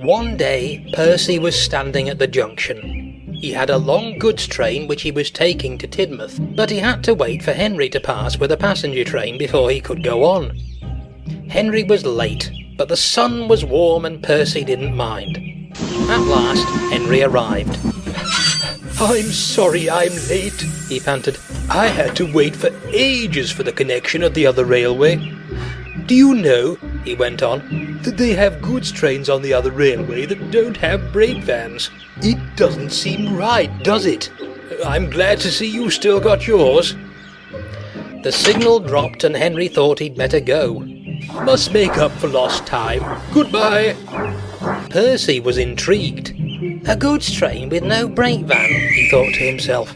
One day, Percy was standing at the junction. He had a long goods train which he was taking to Tidmouth, but he had to wait for Henry to pass with a passenger train before he could go on. Henry was late, but the sun was warm and Percy didn't mind. At last, Henry arrived. "I'm sorry I'm late," he panted. "I had to wait for ages for the connection at the other railway. Do you know," he went on, "that they have goods trains on the other railway that don't have brake vans? It doesn't seem right, does it? I'm glad to see you still got yours." The signal dropped and Henry thought he'd better go. "Must make up for lost time. Goodbye." Percy was intrigued. A goods train with no brake van, he thought to himself.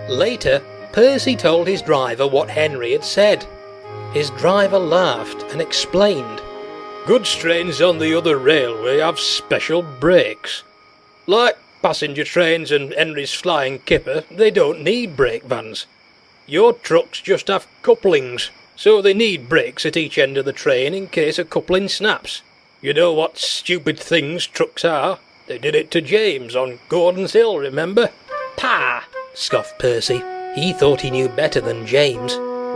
Later, Percy told his driver what Henry had said. His driver laughed and explained. "Goods trains on the other railway have special brakes. Like passenger trains and Henry's flying kipper, they don't need brake vans. Your trucks just have couplings, so they need brakes at each end of the train in case a coupling snaps. You know what stupid things trucks are? They did it to James on Gordon's Hill, remember?" "Pah!" scoffed Percy. He thought he knew better than James.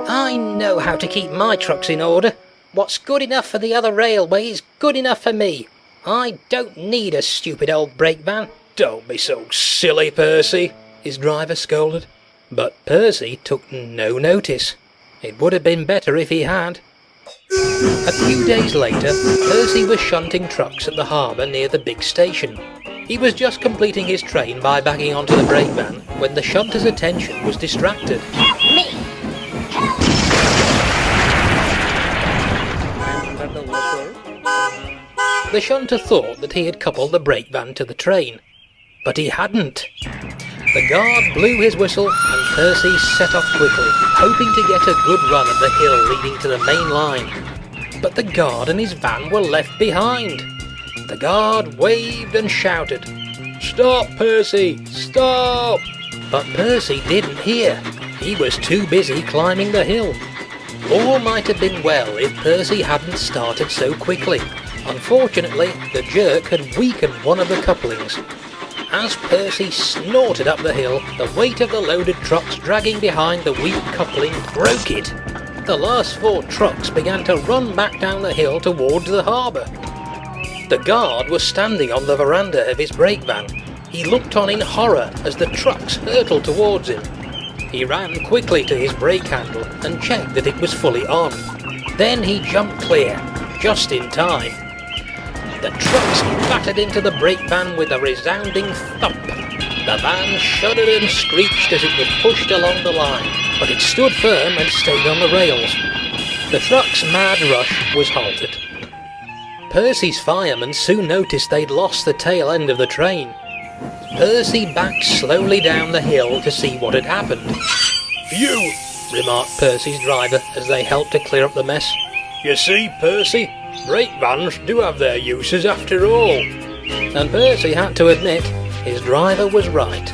"I know how to keep my trucks in order. What's good enough for the other railway is good enough for me. I don't need a stupid old brake van." "Don't be so silly, Percy," his driver scolded. But Percy took no notice. It would have been better if he had. A few days later, Percy was shunting trucks at the harbour near the big station. He was just completing his train by backing onto the brake van when the shunter's attention was distracted. "Help me! Help me!" The shunter thought that he had coupled the brake van to the train, but he hadn't. The guard blew his whistle and Percy set off quickly, hoping to get a good run at the hill leading to the main line. But the guard and his van were left behind. The guard waved and shouted, "Stop, Percy! Stop!" But Percy didn't hear. He was too busy climbing the hill. All might have been well if Percy hadn't started so quickly. Unfortunately, the jerk had weakened one of the couplings. As Percy snorted up the hill, the weight of the loaded trucks dragging behind the weak coupling broke it. The last 4 trucks began to run back down the hill towards the harbour. The guard was standing on the veranda of his brake van. He looked on in horror as the trucks hurtled towards him. He ran quickly to his brake handle and checked that it was fully on. Then he jumped clear, just in time. The trucks battered into the brake van with a resounding thump. The van shuddered and screeched as it was pushed along the line, but it stood firm and stayed on the rails. The truck's mad rush was halted. Percy's firemen soon noticed they'd lost the tail end of the train. Percy backed slowly down the hill to see what had happened. "Phew," remarked Percy's driver as they helped to clear up the mess. "You see, Percy, brake vans do have their uses after all." And Percy had to admit his driver was right.